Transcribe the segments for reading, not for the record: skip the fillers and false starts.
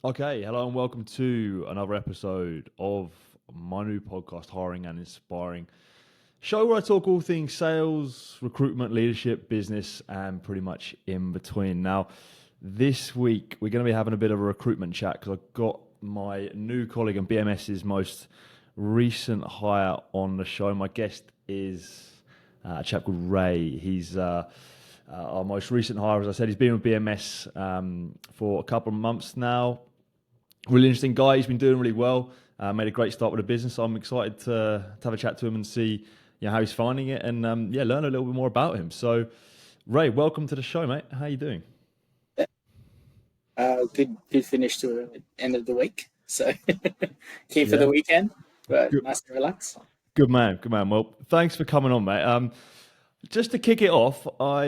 Okay, hello and welcome to another episode of my new podcast, Hiring and Inspiring. Show where I talk all things sales, recruitment, leadership, business, and pretty much in between. Now, this week we're going to be having a bit of a recruitment chat because I've got my new colleague and BMS's most recent hire on the show. My guest is a chap called Ray. He's our most recent hire. As I said, he's been with BMS for a couple of months now. Really interesting guy. He's been doing really well. Made a great start with the business. So I'm excited to have a chat to him and see how he's finding it and learn a little bit more about him. So, Ray, welcome to the show, mate. How you doing? Good finish to the end of the week. So keen for Yeah, the weekend, but good, nice to relax. good man, good man. Well, thanks for coming on, mate. Just to kick it off, I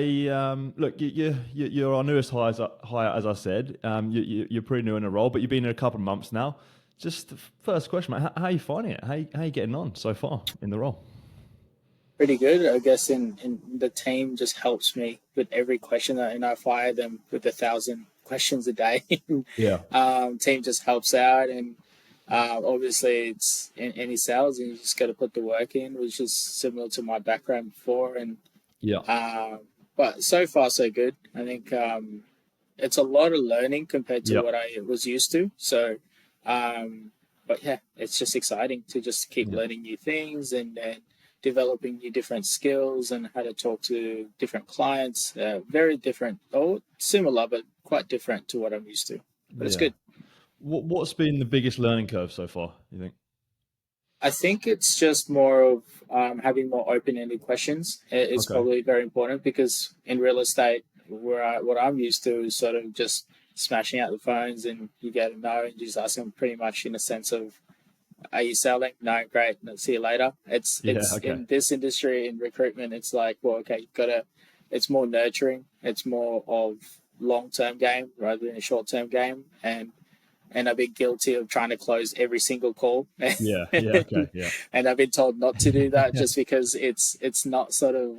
look, you're our newest hire, as I said. You're pretty new in the role, but you've been here a couple of months now. Just the first question, mate. How are you finding it? How you getting on so far in the role? Pretty good, I guess. In the team just helps me with every question that I fire them with 1,000 questions a day. Yeah, Team just helps out, and obviously it's in any sales, and you just got to put the work in, which is similar to my background before. And yeah, but so far so good. I think it's a lot of learning compared to yeah. what I was used to. So, but yeah, it's just exciting to just keep Yeah. learning new things and developing new different skills and how to talk to different clients. Very different, or similar, but quite different to what I'm used to. But it's Yeah. good. What's been the biggest learning curve so far, you think? I think it's just more of having more open-ended questions. It's Okay. probably very important because in real estate, what I'm used to is sort of just smashing out the phones and you get a no and you just ask them pretty much in a sense of, "Are you selling? No, great. No, see you later." Yeah, It's okay. in this industry in recruitment. It's like, well, okay, you've got to. It's more nurturing. It's more of long-term game rather than a short-term game, and I've been guilty of trying to close every single call, Yeah, yeah, okay, yeah. and I've been told not to do that just because it's not sort of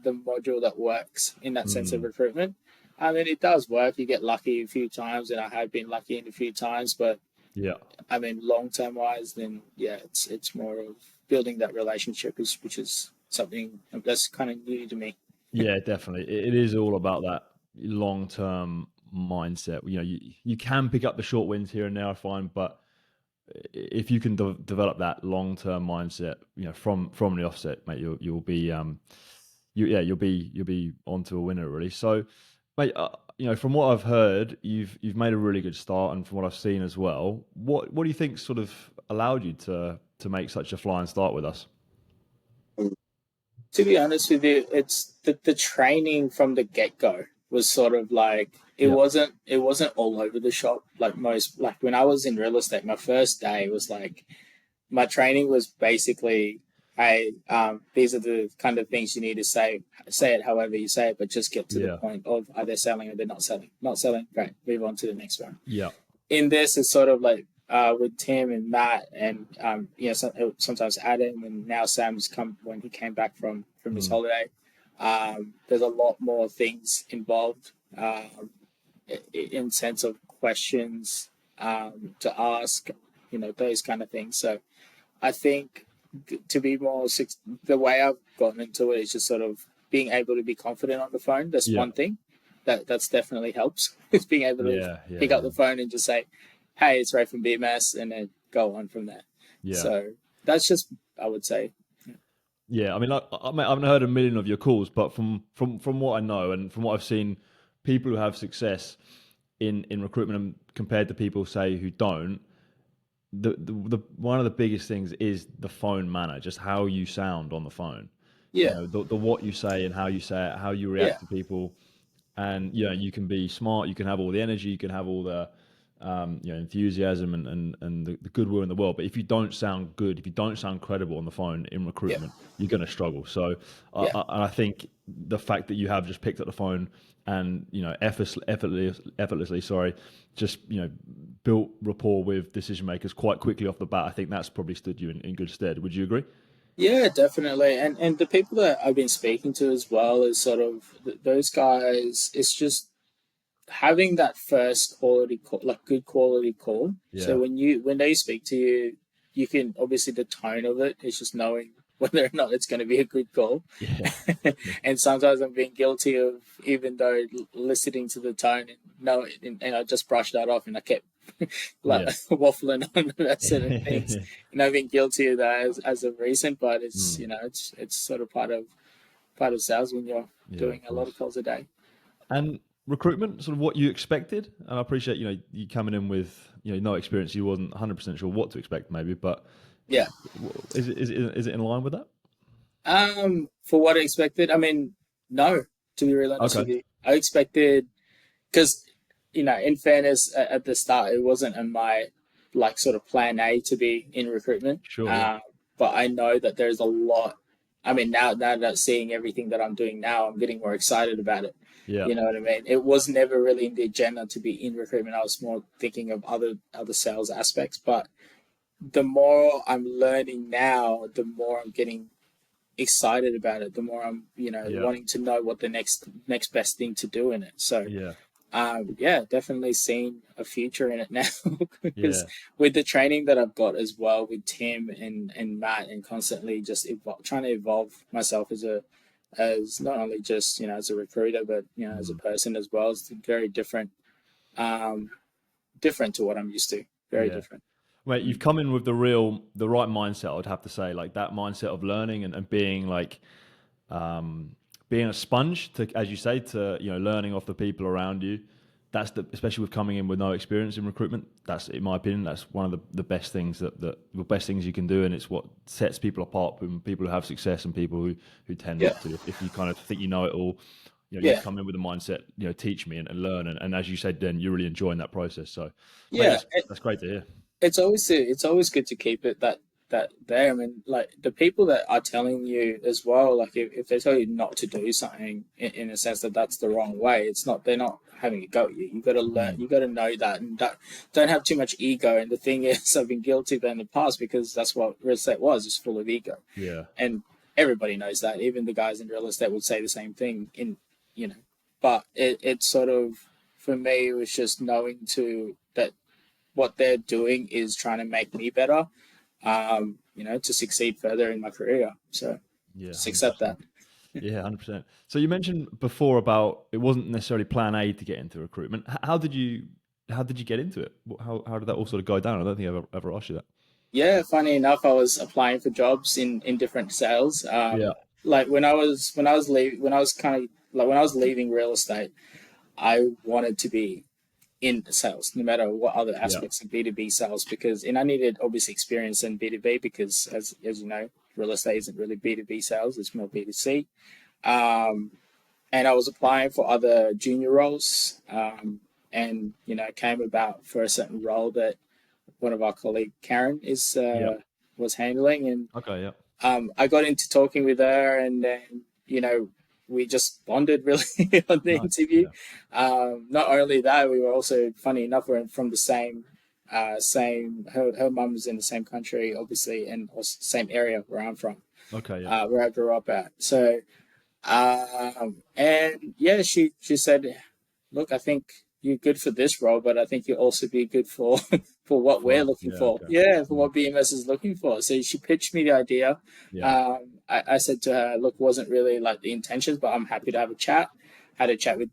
the module that works in that sense of Mm, recruitment. I mean, it does work. You get lucky a few times, and I have been lucky in a few times. But yeah. I mean, long term wise, then yeah, it's more of building that relationship, which is something that's kind of new to me. Yeah, definitely. It is all about that long-term mindset. You can pick up the short wins here and there, I find, but if you can develop that long-term mindset, from the offset, mate, you'll be you'll be onto a winner really. So, mate, from what I've heard, you've made a really good start, and from what I've seen as well, what do you think sort of allowed you to make such a flying start with us? To be honest with you, it's the training from the get go was sort of like Yeah, it wasn't all over the shop like most, like when I was in real estate, my first day was like my training was basically, hey, these are the kind of things you need to say it however you say it, but just get to the yeah, point of are they selling or they're not selling, great, move on to the next one. yeah. In this is sort of like with Tim and Matt and sometimes Adam and now Sam's come when he came back from his Mm, holiday. There's a lot more things involved in sense of questions to ask, those kind of things. So I think to be more the way I've gotten into it is just sort of being able to be confident on the phone. That's yeah, one thing that's definitely helps. Is being able to yeah, yeah, pick up yeah, the phone and just say, "Hey, it's Ray from BMS," and then go on from there. yeah. So that's just, I would say, Yeah, I mean, I haven't heard a million of your calls, but from what I know and from what I've seen, people who have success in recruitment and compared to people say who don't, the one of the biggest things is the phone manner, just how you sound on the phone. yeah, The what you say and how you say it, how you yeah, react to people, and you can be smart, you can have all the energy, you can have all the enthusiasm and the goodwill in the world. But if you don't sound good, if you don't sound credible on the phone in yeah, recruitment, you're going to struggle. So, yeah. and I think the fact that you have just picked up the phone and effortlessly, sorry, just built rapport with decision makers quite quickly off the bat. I think that's probably stood you in good stead. Would you agree? Yeah, definitely. And the people that I've been speaking to as well is sort of those guys. It's just having that first quality call, like good quality call. So Yeah. when they speak to you, you can obviously the tone of it is just knowing whether or not it's going to be a good call. Yeah. And sometimes I'm being guilty of, even though listening to the tone and know it, and I just brushed that off and I kept like Yeah. waffling on about certain things. Yeah. And I've been guilty of that as of recent, but it's, Mm. it's sort of part of sales when you're Yeah, doing of a lot of course. calls a day. And recruitment, sort of what you expected. And I appreciate, you coming in with, no experience. You wasn't 100% sure what to expect, maybe. But Yeah. is it in line with that? For what I expected, I mean, no, to be really honest Okay. with you. I expected, because, in fairness, at the start, it wasn't in my, like, sort of plan A to be in recruitment. Sure. Yeah. But I know that there's a lot. I mean, now that seeing everything that I'm doing now, I'm getting more excited about it. Yeah. You know what I mean? It was never really in the agenda to be in recruitment. I was more thinking of other sales aspects. But the more I'm learning now, the more I'm getting excited about it, the more I'm, Yeah. wanting to know what the next best thing to do in it. So, Yeah. yeah, definitely seen a future in it now because Yeah. with the training that I've got as well with Tim and Matt, and constantly just trying to evolve myself as not only just as a recruiter, but as a Mm. person as well. It's very different, um, different to what I'm used to. Very Yeah. different. Mate, you've Mm. come in with the right mindset, I'd have to say, like that mindset of learning and being like, being a sponge to, as you say, to, learning off the people around you. Especially with coming in with no experience in recruitment. That's, in my opinion, that's one of the best things the best things you can do. And it's what sets people apart from people who have success and people who tend Yeah, not to. If you kind of think you know it all, you've yeah, come in with a mindset, teach me and learn. And as you said, then you're really enjoying that process. So, mate, yeah. that's great to hear. It's always good to keep it that there. I mean, like the people that are telling you as well, like if they tell you not to do something in a sense that that's the wrong way, it's not, they're not having a go at you. You got to learn. Mm. You got to know that, and don't have too much ego. And the thing is, I've been guilty of that in the past because that's what real estate was, is full of ego, Yeah. and everybody knows that. Even the guys in real estate would say the same thing. You know, but it's sort of, for me, it was just knowing to that what they're doing is trying to make me better, to succeed further in my career. So Yeah. just accept that. 100%. Yeah, 100%. So you mentioned before about it wasn't necessarily plan A to get into recruitment. How did you get into it? How did that all sort of go down? I don't think I've ever asked you that. Yeah, funny enough, I was applying for jobs in different sales. Yeah. Like when I was kind of like when I was leaving real estate, I wanted to be in sales, no matter what other Yeah. aspects of B2B sales, and I needed obviously experience in B2B because as you know, real estate isn't really B2B sales; it's more B2C. Um, and I was applying for other junior roles, and came about for a certain role that one of our colleague Karen is Yeah. was handling, and Okay. Yeah. I got into talking with her, and then we just bonded really on the Nice. interview. Yeah. Not only that, we were also, funny enough, we're from the same. Her mum was in the same country, obviously, and also same area where I'm from, Okay. Yeah. where I grew up at. So, and yeah, she said, "Look, I think you're good for this role, but I think you'll also be good for for what For we're us. looking Yeah. for. Okay. Yeah, for Mm. what BMS is looking for." So she pitched me the idea. Yeah. I said to her, "Look, wasn't really like the intentions, but I'm happy to have a chat." Had a chat with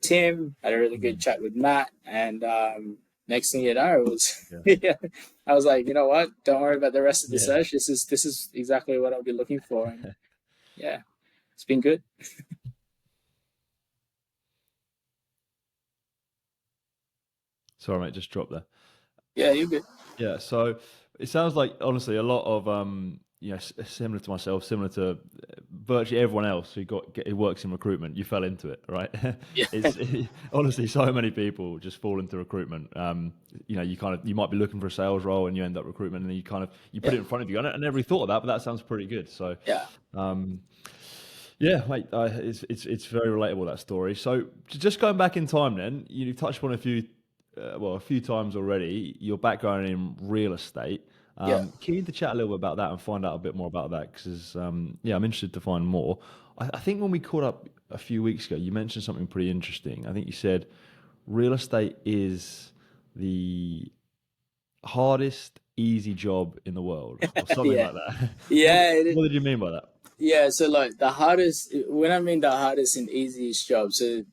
Tim. Had a really good Mm. chat with Matt, and next thing you know, it was Yeah. yeah. I was like, you know what? Don't worry about the rest of the Yeah. search. This is exactly what I'll be looking for, and yeah, it's been good. Sorry, mate. Just dropped there. Yeah, you're good. Yeah, so it sounds like honestly a lot of similar to myself, similar to virtually everyone else who works in recruitment. You fell into it, right? Yeah, It's honestly so many people just fall into recruitment. You might be looking for a sales role and you end up recruitment, and then you put yeah, it in front of you. I never really thought of that, but that sounds pretty good. So, yeah, um, yeah, mate, it's very relatable, that story. So just going back in time, then you touched on a few times already, your background in real estate. yeah. Keen to chat a little bit about that and find out a bit more about that because yeah, I'm interested to find more. I think when we caught up a few weeks ago, you mentioned something pretty interesting. I think you said real estate is the hardest easy job in the world, or something Yeah, like that. What yeah, what did you mean by that? yeah. So like the hardest, when I mean the hardest and easiest job, so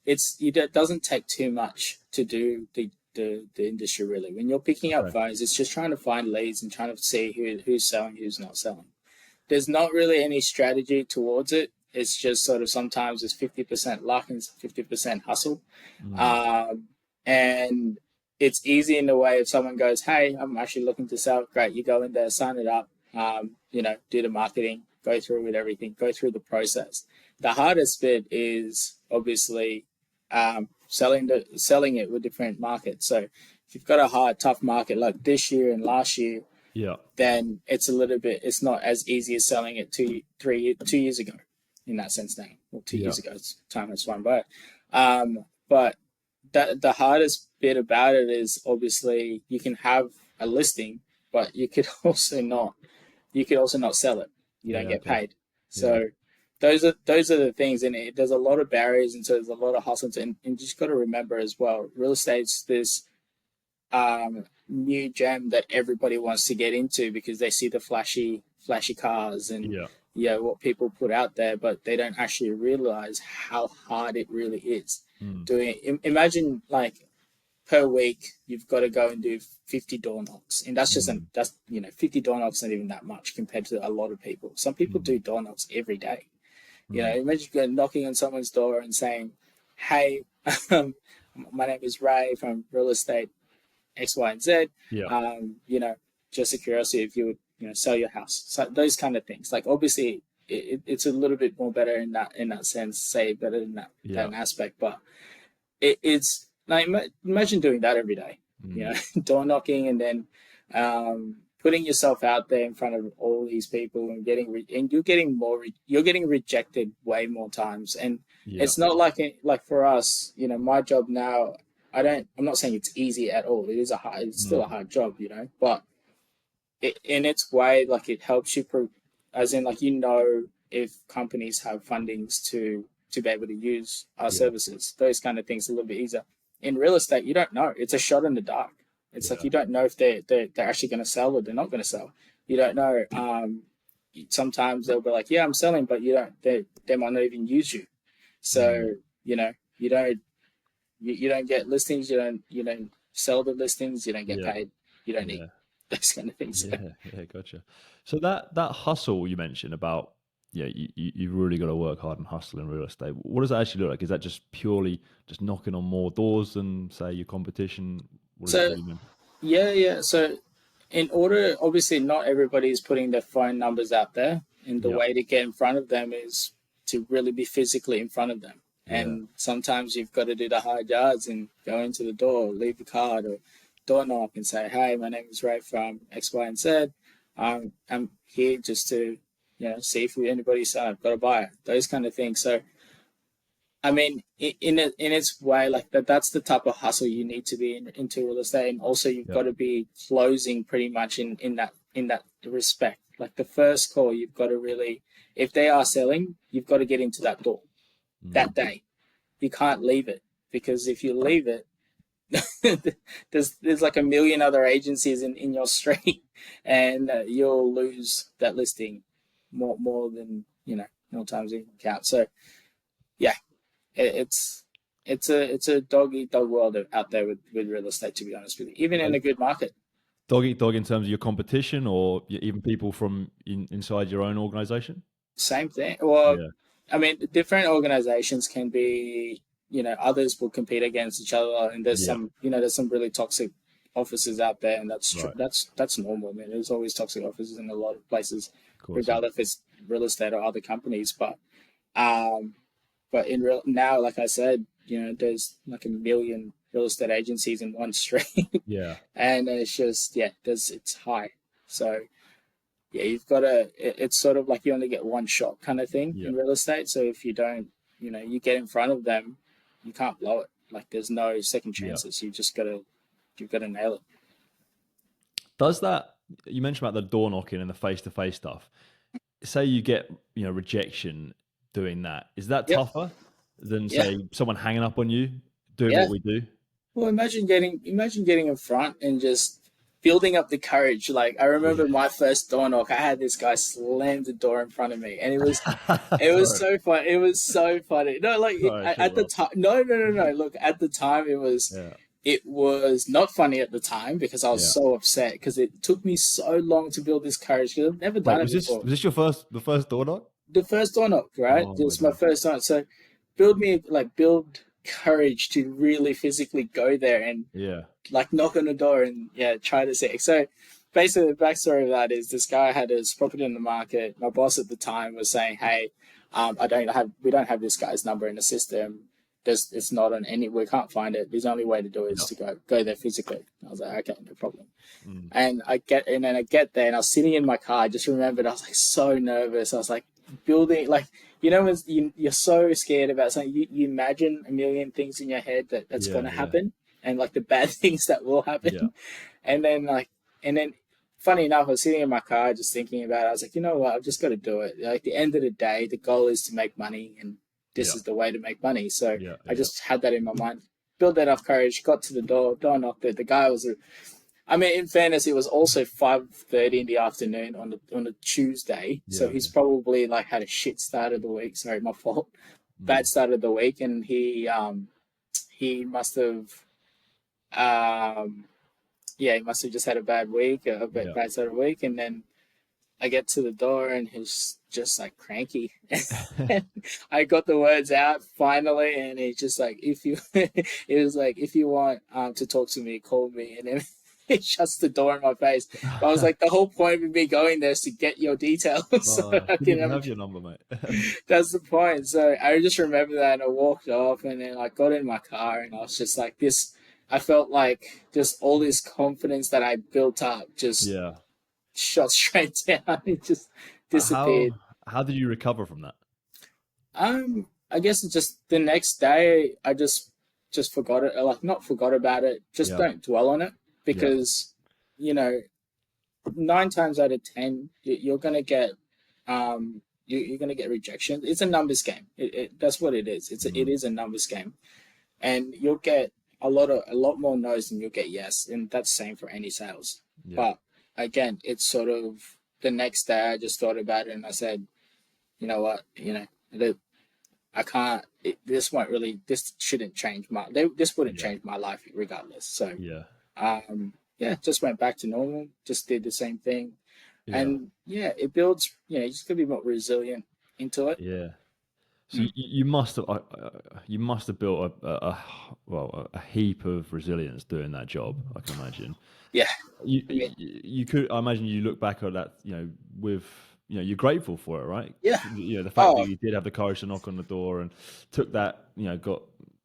it doesn't take too much to do the industry really. When you're picking up Okay. phones, it's just trying to find leads and trying to see who's selling, who's not selling. There's not really any strategy towards it. It's just sort of sometimes it's 50% luck and 50% hustle. Mm. Um, and it's easy in the way if someone goes, hey, I'm actually looking to sell. Great, you go in there, sign it up, do the marketing, go through with everything, go through the process. The hardest bit is obviously selling it with different markets. So if you've got a hard, tough market like this year and last year, Yeah. then it's not as easy as selling it 2 years ago in that sense now. Well, 2 years Yeah. ago, time has flown by. But the hardest bit about it is obviously you can have a listing, but you could also not sell it. You don't Yeah. get Okay. paid. Yeah. So those are the things, and there's a lot of barriers, and so there's a lot of hustles, and you just got to remember as well, real estate's this new gem that everybody wants to get into because they see the flashy cars and Yeah. what people put out there, but they don't actually realize how hard it really is. Mm. Imagine like per week you've got to go and do 50 door knocks, and Mm. 50 door knocks not even that much compared to a lot of people. Some people Mm. do door knocks every day. Mm. Imagine going knocking on someone's door and saying, hey, my name is Ray from real estate X, Y, and Z. Yeah. Um, you know, just a curiosity if you would, sell your house. So those kind of things. Like obviously, it's a little bit more better in that sense, say better than that Yeah. aspect. But it's like imagine doing that every day. Mm. Door knocking and then putting yourself out there in front of all these people and you're getting rejected way more times. And Yeah. it's not like for us, my job now. I'm not saying it's easy at all. It's still Mm. a hard job, but in its way, like it helps you, as in like if companies have fundings to be able to use our Yeah. services, those kind of things a little bit easier. In real estate, you don't know. It's a shot in the dark. It's like Yeah. you don't know if they're actually going to sell or they're not going to sell. You don't know. Sometimes they'll be like, "Yeah, I'm selling," but you don't. They might not even use you. Mm. So you don't get listings. You don't sell the listings. You don't get Yeah. paid. You don't eat Yeah. those kind of things. Yeah. Yeah. Gotcha. So that hustle you mentioned about, yeah, you've really got to work hard and hustle in real estate. What does that actually look like? Is that just purely just knocking on more doors than say your competition? What So do you mean? yeah. So in order, obviously, not everybody is putting their phone numbers out there, and the Yeah. way to get in front of them is to really be physically in front of them. Yeah. And sometimes you've got to do the hard yards and go into the door, leave a card, or door knock and say, "Hey, my name is Ray from X, Y, and Z. I'm here just to, see if anybody's got a buyer." Those kind of things. So I mean, in its way, like that's the type of hustle you need to be into real estate, and also you've Yeah. got to be closing pretty much in that respect. Like the first call, you've got to really, if they are selling, you've got to get into that door that Mm. day. You can't leave it because if you leave it, there's like a million other agencies in your street, and you'll lose that listing more than more times than you can count. So yeah, it's it's a dog eat dog world out there with real estate, to be honest with you, even in Like a good market. dog eat dog in terms of your competition, or even people from inside your own organization. Same thing. Well, Yeah. I mean, different organizations can be, others will compete against each other, and Yeah. there's some really toxic offices out there, and Right. that's normal, man. There's always toxic offices in a lot of places, Of course. Yeah. regardless if it's real estate or other companies. Um, but in real now, like I said, there's like a million real estate agencies in one street, Yeah. and it's just it's high. So yeah, you've got to. It's sort of like you only get one shot kind of thing Yeah. in real estate. So if you don't, you get in front of them, you can't blow it. Like there's no second Yeah. chances. You've got to nail it. Does that, you mentioned about the door knocking and the face to face stuff? Say you get rejection doing that. Is that Yep. tougher than Yeah. say someone hanging up on you doing Yeah. what we do. Well, imagine getting in front and just building up the courage. Like I Yeah. remember my first door knock, I had this guy slam the door in front of me, and it was Sorry. so fun. It was so funny. No, like Sorry, I should at the laugh. time. No, no, no, no. Look, at the time, Yeah. it was not funny at the time because I was Yeah. so upset because it took me so long to build this courage because I've never Wait, done it before. was this your the first door knock? The first door knock, right? Oh my It's my god. first time. So build courage to really physically go there and Yeah. like knock on the door and yeah, try to see. So basically, the backstory of that is this guy had his property in the market. My boss at the time was saying, "Hey, we don't have this guy's number in the system. It's not on any. We can't find it. The only way to do it is Yeah. to go there physically." I was like, "Okay, no problem." Mm. And then I get there and I was sitting in my car. I just remembered I was like so nervous. I was like building like when you're so scared about something, you imagine a million things in your head that's going Yeah. to Yeah. happen and like the bad things that will Yeah. happen. And then funny enough, I was sitting in my car just thinking about it. I was like, you know what, I've just got to do it. Like, at the end of the day, the goal is to make money, and this Yeah. is the way to make money. So Yeah. I Yeah. just had that in my mind. Built that enough courage, got to the door knocked it. The guy was I mean, in fairness, it was also 5:30 in the afternoon on a Tuesday, Yeah. so he's Okay. probably like had a shit start of the week. Sorry, my fault. Mm. Bad start of the week, and he must have um he must have just had a bad week, Yeah. bad start of the week, and then I get to the door and he's just like cranky. And I got the words out finally, and he's just like, if you, it was like, if you want to talk to me, call me. And then he shuts the door in my face. But I was like, the whole point of me going there is to get your details. So I Didn't can even have your number, mate. that's the point. So I just remember that, and I walked off, and then I got in my car, and I was just like this. I felt like just all this confidence that I built up just Yeah. shot straight down. It just disappeared. How did you recover from that? I guess it's just the next day. I just forgot it. Like not forgot about it. Just Yeah. don't dwell on it Yeah. because you know 9 times out of 10 you're gonna get you're gonna get rejection. It's a numbers game. That's what it is. It Mm. is a numbers game, and you'll get a lot more no's than you'll get yes, and that's the same for any sales. Yeah. But again, it's sort of the next day I just thought about it and I said, you know what, I can't. This shouldn't change this wouldn't Yeah. change my life regardless. So, Yeah. yeah, just went back to normal. Just did the same thing, Yeah. and yeah, it builds. You just gotta be more resilient into it. Yeah. So Mm. you must have built a heap of resilience doing that job. I can imagine. Yeah, I mean, You could. I imagine you look back at that. With you're grateful for it, right? yeah. The fact that Oh, you did have the courage to knock on the door and took that.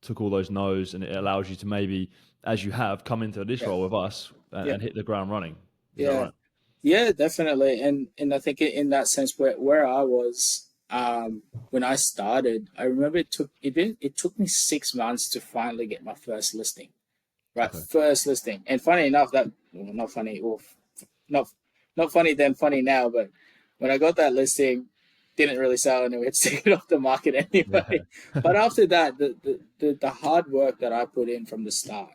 Took all those no's, and it allows you to maybe, as you have, come into this yeah, role with us yeah, and hit the ground running. Is that yeah. right? Yeah, definitely. And I think in that sense where I was when I started, I remember it took me 6 months to finally get my first listing. Right, Okay. first listing. And funny enough that well, not funny or not not funny then, funny now, but when I got that listing, didn't really sell and we had to take it off the market Yeah. anyway. But after that, the hard work that I put in from the start,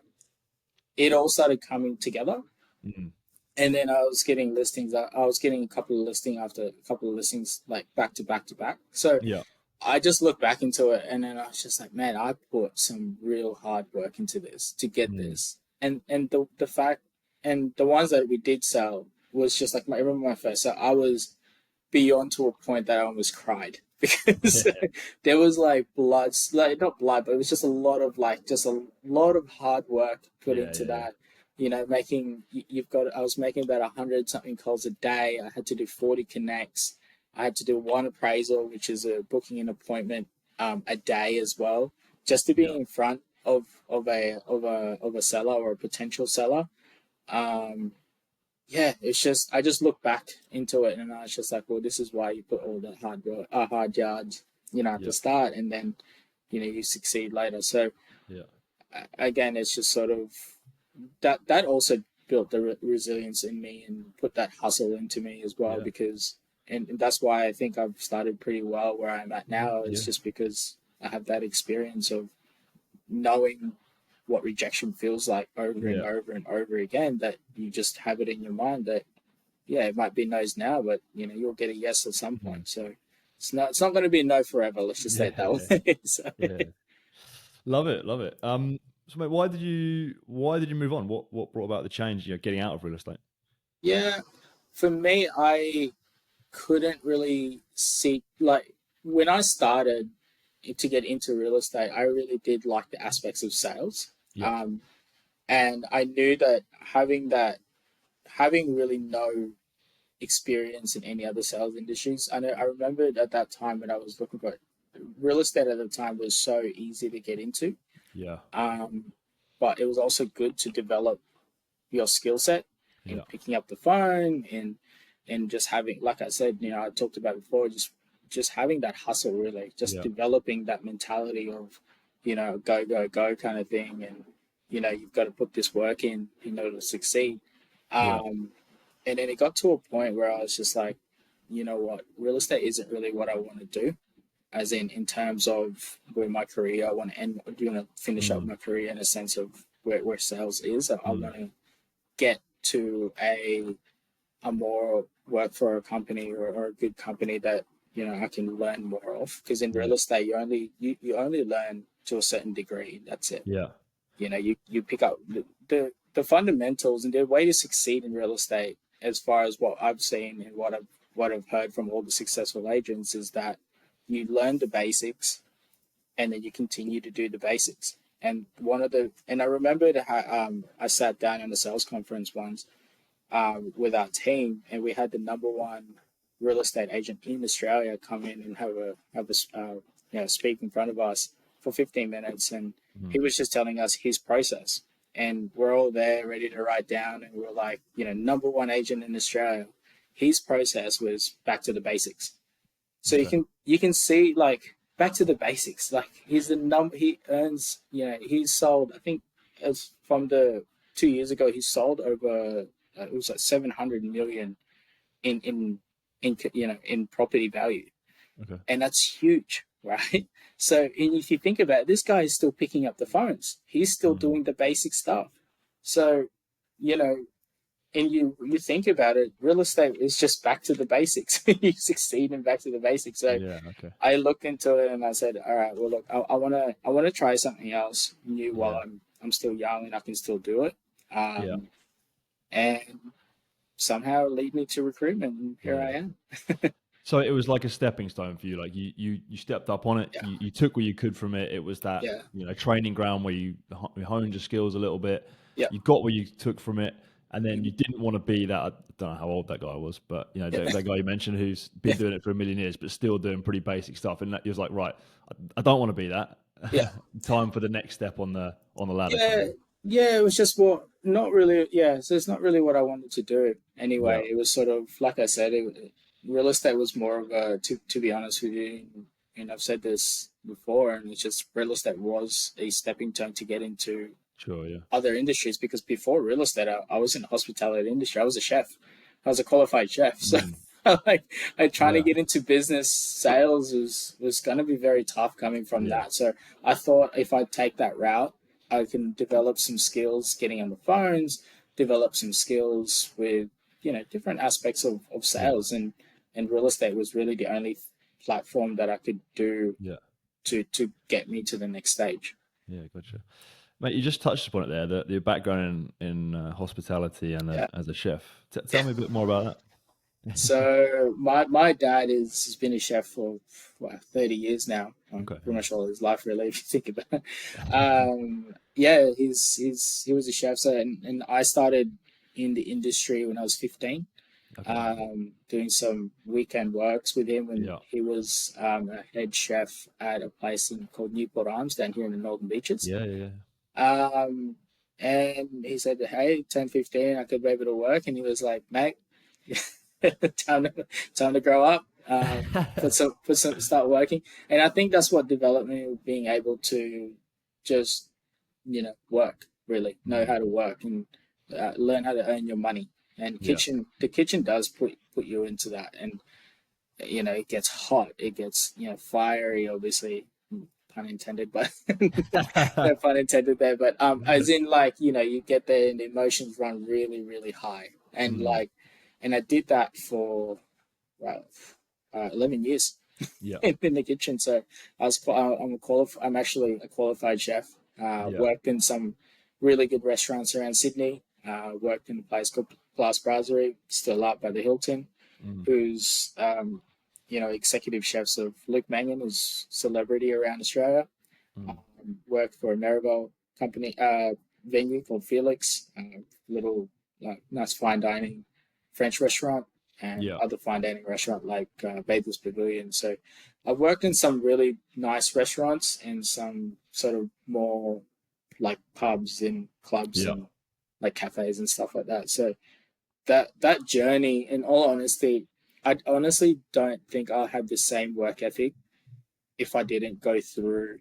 it all started coming together, Mm. and then I was getting listings. I was getting a couple of listings after a couple of listings, like back to back to back. So Yeah. I just looked back into it, and then I was just like, man, I put some real hard work into this to get Mm. this. And the fact and the ones that we did sell was just like I remember my first. So I was beyond to a point that I almost cried because Yeah. there was like blood, like not blood, but it was just a lot of hard work put Yeah. into Yeah. that. I was making about 100 something calls a day. I had to do 40 connects. I had to do one appraisal, which is a booking an appointment a day as well, just to be Yeah. in front of a seller or a potential seller. Um, yeah, it's just I just look back into it and I was just like, well, this is why you put all the hard work, hard yards, at Yeah. the start, and then you succeed later. So Yeah. again, it's just sort of that also built the resilience in me and put that hustle into me as well Yeah. because and that's why I think I've started pretty well where I'm at now. It's Yeah. just because I have that experience of knowing what rejection feels like over and Yeah. over and over again, that you just have it in your mind that, yeah, it might be no's now, but you'll get a yes at some Mhm. point. So it's not going to be a no forever. Let's just say it Yeah. that Yeah. way. So Yeah. Love it. Love it. So mate, why did you move on? What brought about the change? Getting out of real estate. yeah, for me, I couldn't really see, like, when I started to get into real estate, I really did like the aspects of sales. Yeah. Um, and I knew that having really no experience in any other sales industries. I remembered at that time when I was looking for real estate at the time was so easy to get into. Yeah. Um, but it was also good to develop your skill set in Yeah. picking up the phone and just having, like I said, I talked about before, just having that hustle, really, just Yeah. developing that mentality of, go, go, go kind of thing. And, you've got to put this work in order to succeed. Yeah. Um, and then it got to a point where I was just like, you know what, real estate isn't really what I want to do. As in terms of where my career, I want to end, finish up Mm. my career in a sense of where sales is. I Mm. want to get to a more work for a company or a good company that I can learn more of. Because in Yeah. real estate, you only learn to a certain degree. That's it. Yeah. You pick up the fundamentals, and the way to succeed in real estate, as far as what I've seen and what I've heard from all the successful agents, is that you learn the basics and then you continue to do the basics. And I remember I sat down in a sales conference once with our team, and we had the number one real estate agent in Australia come in and have a speak in front of us for 15 minutes, and he Mm. was just telling us his process, and we're all there ready to write down, and we're like, number one agent in Australia, his process was back to the basics. So you Okay. can see, like, back to the basics. Like, he earns, he's sold, I think, as from the 2 years ago, he sold over it was like 700 million in property value, Okay. and that's huge, right? So, and if you think about it, this guy is still picking up the phones. He's still Mm. doing the basic stuff. So, you know, and you think about it, real estate is just back to the basics. You succeed in back to the basics. So Yeah. Okay. I looked into it and I said, all right, well, look, I wanna try something else new while Yeah. I'm still young and I can still do it. Yeah. And somehow it lead me to recruitment, and here I Yeah. am. So it was like a stepping stone for you. Like you stepped up on it. Yeah, You took what you could from it. It was that yeah, training ground where you honed your skills a little bit. yeah, You got what you took from it, and then mhm, you didn't want to be that. I don't know how old that guy was, but yeah, that guy you mentioned who's yeah, been doing it for a million years, but still doing pretty basic stuff. And that, he was like, right, I don't want to be that. yeah. Time for the next step on the ladder, kind Yeah, of thing. yeah, it was just what not really. Yeah, so it's not really what I wanted to do Yeah. anyway. It was sort of like I said, real estate was more of a to be honest with you, and I've said this before, and it's just real estate was a stepping stone to get into Sure. Yeah. other industries, because before real estate, I was in the hospitality industry. I was a chef. I was a qualified chef. So Mm. I trying to Yeah. get into business sales was going to be very tough coming from Yeah. that. So I thought if I take that route, I can develop some skills getting on the phones, develop some skills with different aspects of Yeah. sales, and real estate was really the only platform that I could do Yeah. to get me to the next stage. Yeah. Gotcha. Mate, you just touched upon it there, your background in hospitality and Yeah. as a chef. Tell Yeah. me a bit more about that. So my dad has been a chef for 30 years now, Okay, pretty yeah. much all his life, really, if you think about it. Yeah, he was a chef. So and I started in the industry when I was 15, Okay. doing some weekend works with him when Yeah. he was a head chef at a place called Newport Arms down here in the Northern Beaches. Yeah, yeah, yeah. Um, and he said, hey, 10, 15, I could be able to work. And he was like, mate, time to grow up. Start working. And I think that's what developed me, being able to just, work, really, know Mm, how to work and learn how to earn your money. And yeah. the kitchen does put you into that. And, it gets hot, it gets, fiery, obviously. pun intended, but no pun intended there. But as in like, you know, you get there and the emotions run really, really high, and Mm. like, and I did that for well, 11 years Yeah. in the kitchen. So I'm actually a qualified chef. Yeah. Worked in some really good restaurants around Sydney. Worked in a place called Glass Brasserie, still up by the Hilton, Mm. who's you know, executive chefs of Luke Mangan, who's celebrity around Australia. Mm. Worked for a Maribel company venue called Felix, little like nice fine dining French restaurant, and Yeah. other fine dining restaurant like Bathurst Pavilion. So I've worked in some really nice restaurants and some sort of more like pubs and clubs Yeah. and like cafes and stuff like that. So that journey, in all honesty, I honestly don't think I'll have the same work ethic if I didn't go through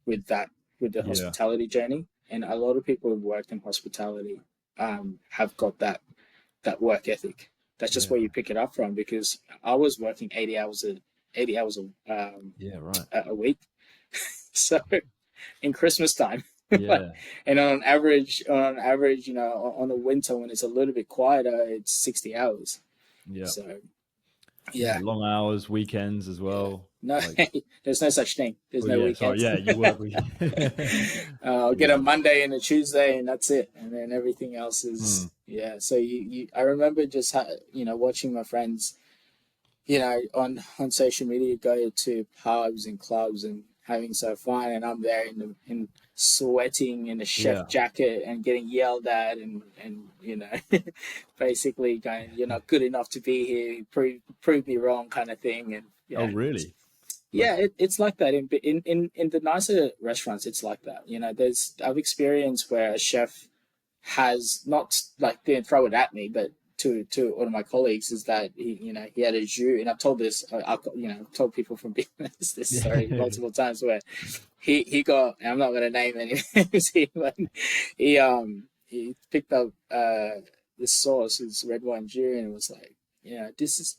with that, with the Yeah. hospitality journey. And a lot of people who've worked in hospitality have got that work ethic. That's just Yeah. where you pick it up from, because I was working 80 hours Yeah. Right. a week. So in Christmas time, Yeah. and on average, you know, on the winter when it's a little bit quieter, it's 60 hours. Yeah. So Yeah. yeah, Long hours, weekends as yeah. well. No, Like, there's no such thing. There's oh no yeah. Sorry. weekends. Yeah. You work week. I'll get a Yeah. Monday and a Tuesday, and that's it. And then everything else Mm. is, yeah. So I remember just you know, watching my friends, you know, on social media go to pubs and clubs and having so fun, and I'm there in sweating in a chef Yeah. jacket and getting yelled at, and you know, basically going, you're not good enough to be here, prove me wrong, kind of thing. And Oh yeah, really? Like. yeah, it's like that in the nicer restaurants. It's like that. You know, I've experienced where a chef has not like didn't throw it at me, but to one of my colleagues, is that he had a jus, and I've told this, I've got, you know, I've told people from business this story Yeah. multiple times, where he got, and I'm not going to name any names here, but he picked up this sauce, this red wine jus, and it was like, yeah, this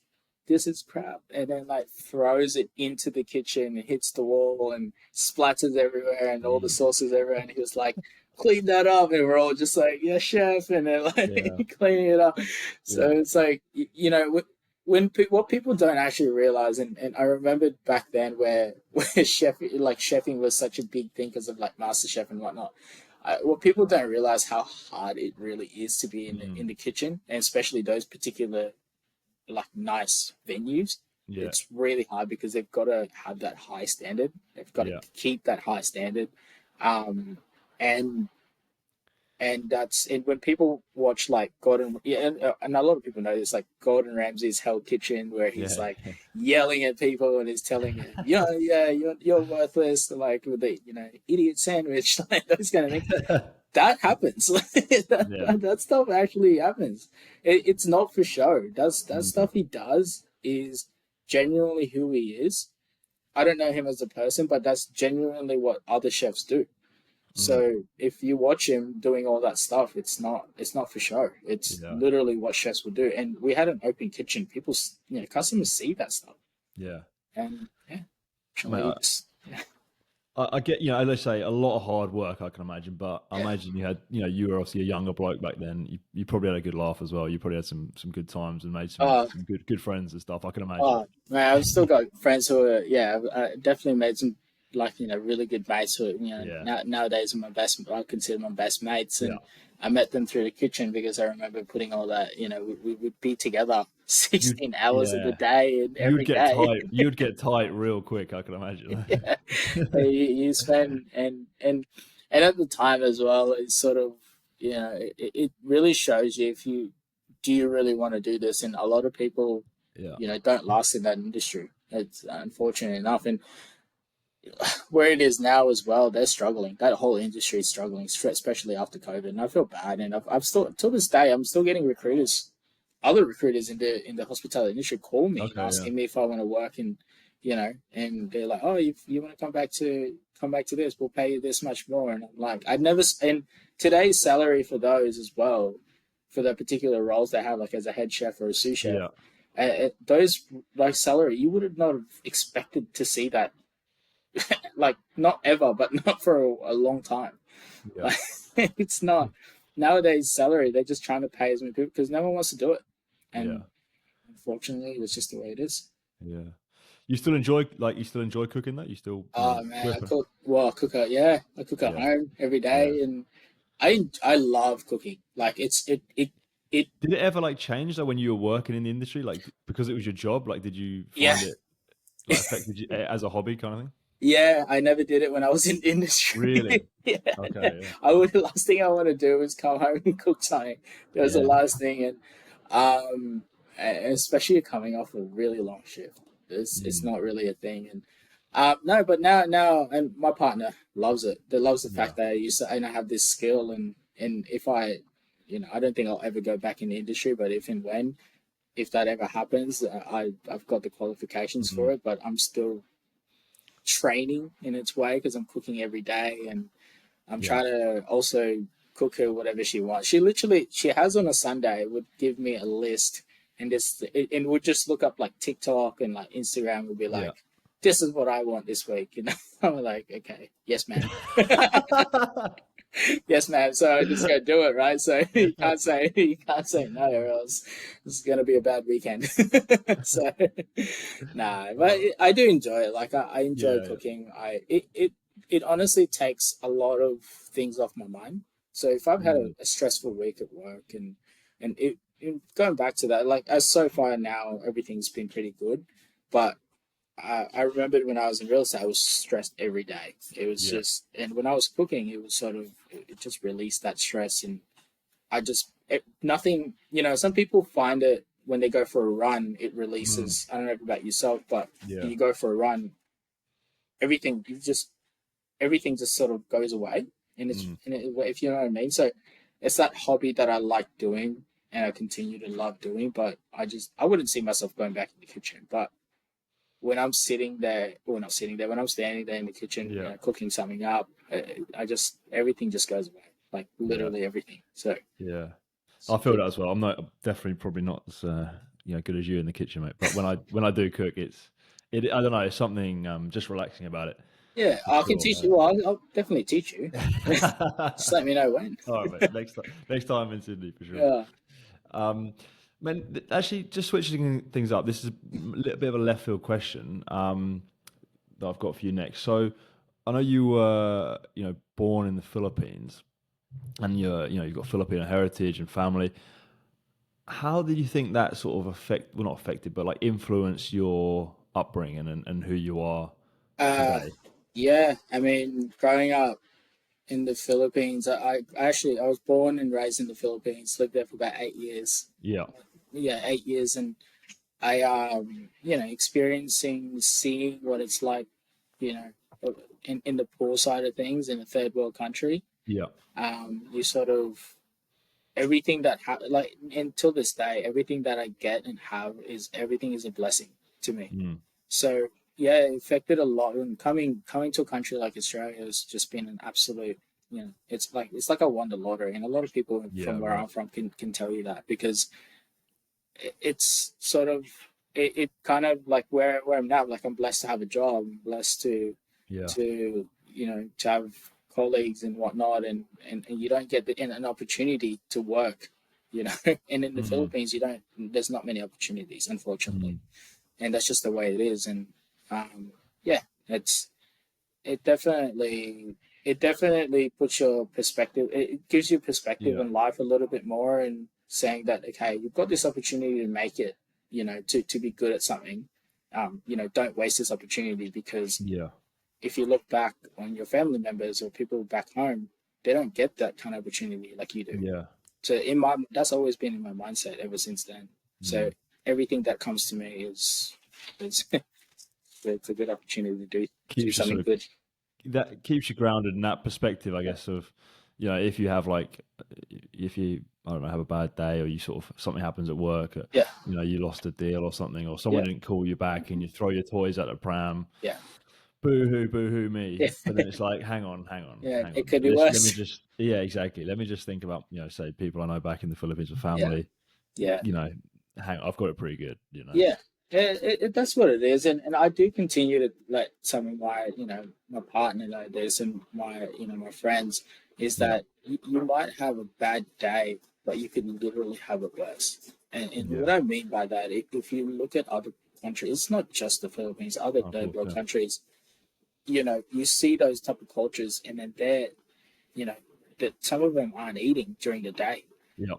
is crap, and then like throws it into the kitchen and hits the wall and splatters everywhere and all the Jeez. sauces everywhere, and he was like, clean that up, and we're all just like, yeah, chef, and then Yeah. like cleaning it up. So Yeah. it's like, you know, what people don't actually realize, and I remembered back then where chefing was such a big thing because of like MasterChef and whatnot. What people don't realize how hard it really is to be Mm. in the kitchen, and especially those particular like nice venues. Yeah. It's really hard because they've got to have that high standard. They've got to Yeah. keep that high standard, um, and and when people watch like Gordon, yeah, and a lot of people know this, like Gordon Ramsay's Hell Kitchen, where he's Yeah. like yelling at people and he's telling them, yeah, you're worthless, like with the, you know, idiot sandwich, like those kind of things. That happens. Yeah. That stuff actually happens. It's not for show. That Mm. stuff he does is genuinely who he is. I don't know him as a person, but that's genuinely what other chefs do. Mm. So if you watch him doing all that stuff, it's not for show. It's Yeah. literally what chefs would do. And we had an open kitchen. People, you know, customers see that stuff, Yeah. and yeah, Mate, actually, yeah, I get, you know, let's say a lot of hard work, I can imagine, but I yeah. imagine you had, you know, you were obviously a younger bloke back then. You probably had a good laugh as well. You probably had some good times and made Uh, some good friends and stuff, I can imagine. Oh, man, I've still got friends who are, yeah, I definitely made some, like, you know, really good mates who, you know, Yeah. nowadays are I consider my best mates. Yeah. And I met them through the kitchen because I remember putting all that, you know, we would be together You'd 16 hours of the yeah. day and You'd every get day. tight. You'd get tight real quick, I can imagine. Yeah. You spend, and at the time as well, it's sort of, you know, it really shows you if you, do you really want to do this? And a lot of people, Yeah. you know, don't last in that industry. It's unfortunate enough. And where it is now as well, they're struggling. That whole industry is struggling, especially after COVID. And I feel bad. And I've still, till this day, I'm still getting recruiters, other recruiters in the hospitality industry call me and Okay, yeah. asking me if I want to work in, you know, and they're like, oh, if you want to come back to this, we'll pay you this much more. And I'm like, and today's salary for those as well, for the particular roles they have, like as a head chef or a sous chef, Yeah. those like salary, you would have not expected to see that like not ever, but not for a long time. Yeah. Like it's not nowadays salary. They're just trying to pay as many people because no one wants to do it, and Yeah. unfortunately, it's just the way it is. Yeah. You still enjoy cooking that? You still, Oh man, whip I cook. Well, I cook at yeah, I cook at Yeah. home every Yeah. day, and I love cooking. Like it Did it ever like change though when you were working in the industry? Like because it was your job, like did you yeah find it like affected you as a hobby kind of thing? yeah. I never did it when I was in the industry. Really? Yeah, Okay, yeah. I would. The last thing I want to do is come home and cook something. That was the Yeah. last thing, and um, especially coming off a really long shift, it's Mm, not really a thing. And no, but now, and my partner loves it. They loves the yeah. fact that I used to, and I have this skill, and if I, I don't think I'll ever go back in the industry, but if and when, if that ever happens, I've got the qualifications Mhm. for it, but I'm still training in its way because I'm cooking every day, and I'm Yeah. trying to also cook her whatever she wants. She has on a Sunday would give me a list, and and would just look up like TikTok and like Instagram would be Yeah. like, this is what I want this week. I'm like, okay, yes, ma'am. Yes, ma'am. So I just go do it, right? So you can't say no, or else it's gonna be a bad weekend. So nah, but Oh, I do enjoy it. Like I enjoy yeah, yeah. cooking. It honestly takes a lot of things off my mind. So if I've had Mm, a stressful week at work, and going back to that, like as so far now everything's been pretty good, but I remembered when I was in real estate, I was stressed every day. It was yeah. just, and when I was cooking, it was sort of, it just released that stress. And nothing, some people find it when they go for a run, it Mm, releases. I don't know about yourself, but when yeah. you go for a run, everything, everything just sort of goes away. And Mm, if you know what I mean. So it's that hobby that I like doing and I continue to love doing, but I wouldn't see myself going back in the kitchen. But when I'm sitting there, or not sitting there, when I'm standing there in the kitchen, yeah. cooking something up, everything just goes away, like Yeah. literally everything. So Yeah. it's I a feel good. that as well. I'm definitely probably not as good as you in the kitchen, mate. But when I do cook, I don't know, it's something just relaxing about it Yeah, for I can teach sure. you. Well, I'll definitely teach you. Just let me know when. All right, mate. Next time in Sydney for sure. Yeah. Um, man, actually, just switching things up. This is a little bit of a left field question that I've got for you next. So, I know you were, born in the Philippines, and you've got Filipino heritage and family. How did you think that sort of well, not affected, but like influenced your upbringing and who you are Uh, today? yeah. I mean, growing up in the Philippines, I was born and raised in the Philippines. Lived there for about 8 years. Yeah. Yeah, 8 years, and I experiencing seeing what it's like, you know, in the poor side of things in a third world country. Yeah. You sort of everything that like until this day, everything that I get and have is everything is a blessing to me. Mm. So yeah, it affected a lot. And coming to a country like Australia has just been an absolute, it's like a wonder lottery, and a lot of people Yeah. from where Right. I'm from can tell you that because it's sort of it kind of like where I'm now. Like I'm blessed to have a job. I'm blessed Yeah. to have colleagues and whatnot, and you don't get an opportunity to work, and in the Mm. Philippines you don't. There's not many opportunities, unfortunately, Mm. and that's just the way it is. And yeah, it's it definitely it definitely puts your perspective. It gives you perspective Yeah. in life a little bit more, and saying that okay, you've got this opportunity to make it. To be good at something. Don't waste this opportunity because Yeah. if you look back on your family members or people back home, they don't get that kind of opportunity like you do. Yeah. So that's always been in my mindset ever since then. So Mm. everything that comes to me is it's a good opportunity to do Keeps you something sort of good. that keeps you grounded in that perspective, I Yeah. guess, of if you have like if you I don't know have a bad day or you sort of something happens at work, Yeah. you lost a deal or something, or someone Yeah. didn't call you back and you throw your toys at the pram, Yeah. boo hoo me. Yeah. But then it's like, Yeah. hang It on. could be Let me worse. just yeah, exactly. Let me just think about say people I know back in the Philippines with Yeah. family. Yeah. You know, I've got it pretty good. Yeah. That's what it is, and I do continue to let some of my, my partner know this, and my, my friends, is Yeah, that you might have a bad day, but you can literally have it worse. And yeah, what I mean by that, if you look at other countries, it's not just the Philippines, other of third course, world yeah, countries, you see those type of cultures, and then you know, that some of them aren't eating during the day. yeah,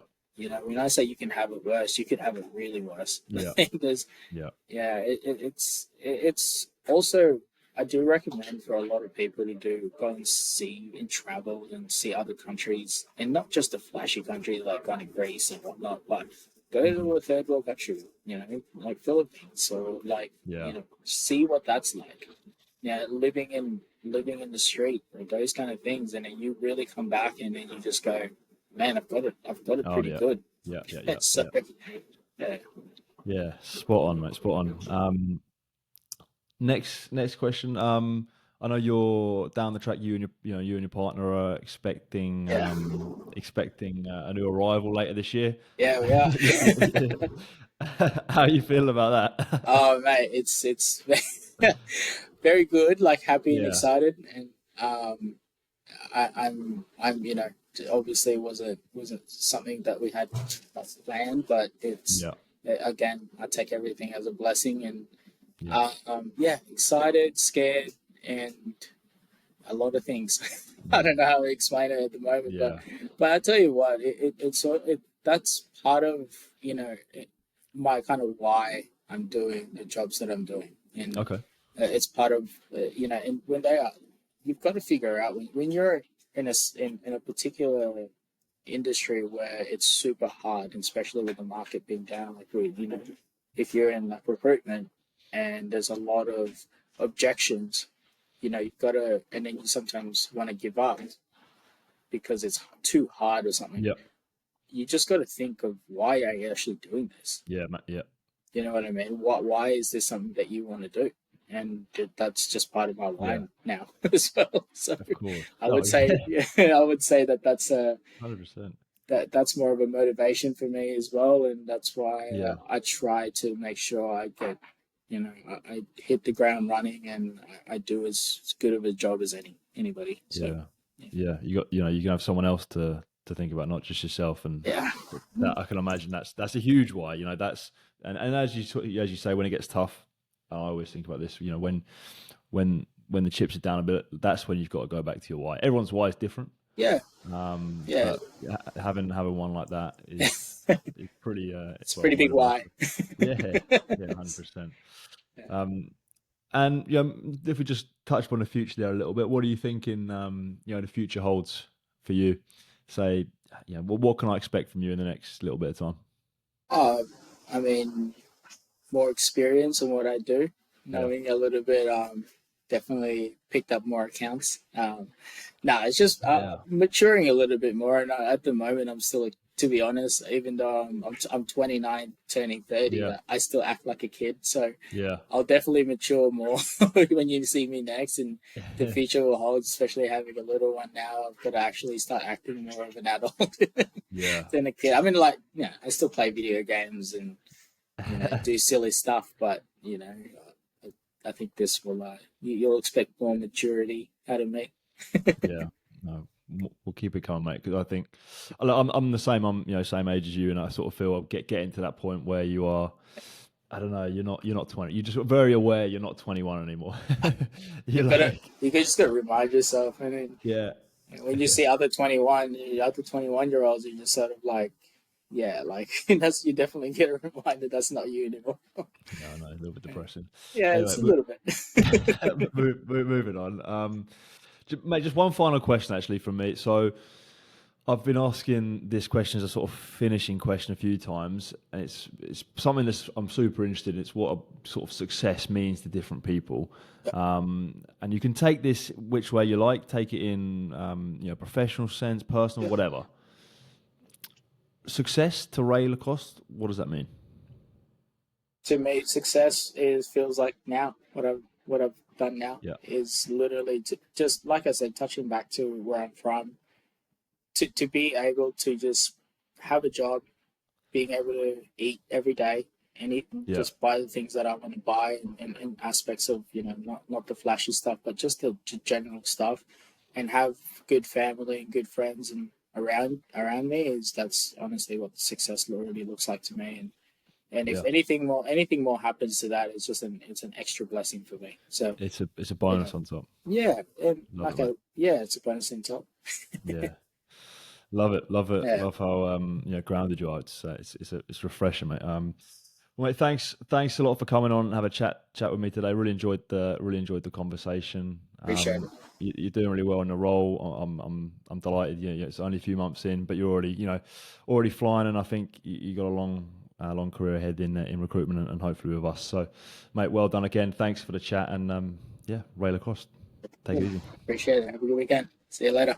When I say you can have it worse, you can have it really worse. yeah, There's yeah, yeah, it's also, I do recommend for a lot of people to do go and see and travel and see other countries, and not just the flashy countries like kind of Greece and whatnot, but go hmm to a third world country, like Philippines, or like, yeah, see what that's like. Yeah, living in the street, like those kind of things, and then you really come back and then you just go, man, I've got it oh pretty yeah, good. yeah, yeah, yeah, So yeah, yeah, yeah. Spot on, mate. Spot on. Next question. I know you're down the track. You and your partner are yeah, expecting a new arrival later this year. yeah, we are. How you feel about that? Oh mate, it's very good. Like happy and Yeah, excited, and I'm obviously wasn't something that we had planned, but it's yeah, again, I take everything as a blessing, and yeah, yeah, excited, scared, and a lot of things. I mm, don't know how to explain it at the moment, but yeah. I tell you what, that's part of my kind of why I'm doing the jobs that I'm doing, and Okay. it's part of and when they are, you've got to figure out when you're in a particular industry where it's super hard, and especially with the market being down, like if you're in like recruitment and there's a lot of objections, you've got to, and then you sometimes want to give up because it's too hard or something. Yeah, You just got to think of, why are you actually doing this? yeah, yeah, You know what I mean? Why is this something that you want to do? And that's just part of my yeah. line now as well. So Of course. I Oh would yeah, say, yeah, I would say that $100%. that's more of a motivation for me as well, and that's why Yeah, I try to make sure I get, I hit the ground running, and I do as good of a job as anybody. So yeah, yeah, yeah. You can have someone else to think about, not just yourself, and yeah, that I can imagine that's a huge why. That's and as you say, when it gets tough, I always think about this. When the chips are down a bit, that's when you've got to go back to your why. Everyone's why is different, yeah, yeah. but having one like that is pretty It's a well pretty big why. motivational. Yeah, yeah, 100%. Um, and if we just touch upon the future there a little bit, what are you thinking? The future holds for you. Say, what can I expect from you in the next little bit of time? Uh, I mean, more experience in what I do, Yeah, knowing a little bit. Definitely picked up more accounts. No, it's just yeah, maturing a little bit more. And at the moment, I'm still, to be honest, even though I'm 29, turning 30, yeah, I still act like a kid. So yeah, I'll definitely mature more when you see me next, and the future will hold. Especially having a little one now, I've got to actually start acting more of an adult yeah, than a kid. I mean, like, I still play video games and do silly stuff, but I think this will you'll expect more maturity out of me. yeah. No, we'll keep it calm, mate. Because I think I'm the same. I'm same age as you, and I sort of feel I'm getting to that point where you are. I don't know. You're not 20. You're just very aware you're not 21 anymore. You're You've got to like, you just got to remind yourself. I mean, yeah, when you yeah. see other 21-year-olds, you're just sort of like, yeah, like that's, you definitely get a reminder that's not you anymore. No, no, a little bit depressing. Yeah, Anyway, it's a little bit. moving on. Mate, just one final question actually from me. So I've been asking this question as a sort of finishing question a few times, and it's something that I'm super interested in. It's what a sort of success means to different people, and you can take this which way you like. Take it in professional sense, personal, Yeah. whatever. Success to Ray Lacoste. What does that mean? To me, success is feels like now what I've done now Yeah, is literally to, just like I said, touching back to where I'm from, to be able to just have a job, being able to eat every day, anything, Yeah. just buy the things that I want to buy, and aspects of, not the flashy stuff, but just the general stuff, and have good family and good friends and around me. That's honestly what success already looks like to me. And if Yeah. anything more happens to that, it's an extra blessing for me. So It's a yeah, bonus on top. yeah, and Love it, mate. it's a bonus in top. Yeah. Love it, love it, Yeah, love how grounded you are. It's refreshing, mate. Well, mate, thanks a lot for coming on and have a chat with me today. Really enjoyed the conversation. appreciate it. You're doing really well in the role. I'm delighted. Yeah, it's only a few months in, but you're already flying, and I think you got a long career ahead in recruitment and hopefully with us. So, mate, well done again. Thanks for the chat, and yeah, Ray Lacoste. Take it Yeah, easy. appreciate it. Have a good weekend. See you later.